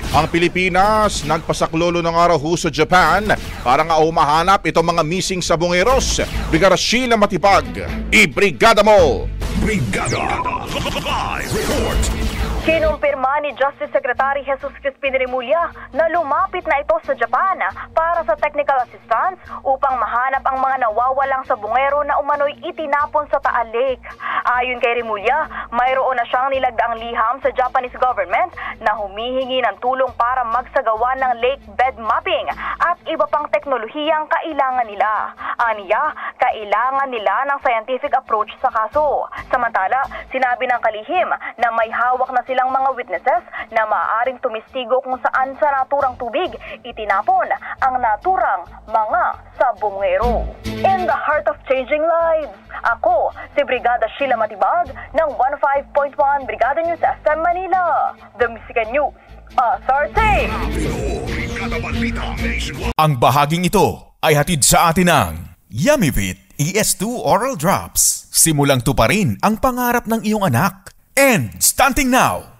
Ang Pilipinas nagpasaklolo ng araw sa Japan para nga umahanap itong mga missing sabongeros. Brigada Sheila Matipag, ibrigada mo! Brigada Live Report. Kinumpirma ni Justice Secretary Jesus Crispin Remulla na lumapit na ito sa Japan para sa technical assistance upang mahanap ang mga nawawalang sabongero na umano'y itinapon sa Taal Lake. Ayon kay Remulla, mayroon na siyang nilagdaang liham sa Japanese government na humihingi ng tulong para magsagawa ng lake bed mapping at iba pang teknolohiyang kailangan nila. Aniya, kailangan nila ng scientific approach sa kaso. Samantala, sinabi ng kalihim na may hawak na silang mga witnesses na maaaring tumistigo kung saan sa naturang tubig itinapon ang naturang mga sabongero. In the heart of changing lives, ako si Brigada Sheila Matibag ng 15.1 Brigada News FM Manila, The Music News Authority. Ang bahaging ito ay hatid sa atin ng Yummyvit ES2 Oral Drops. Simulang tuparin ang pangarap ng iyong anak. And stunting now.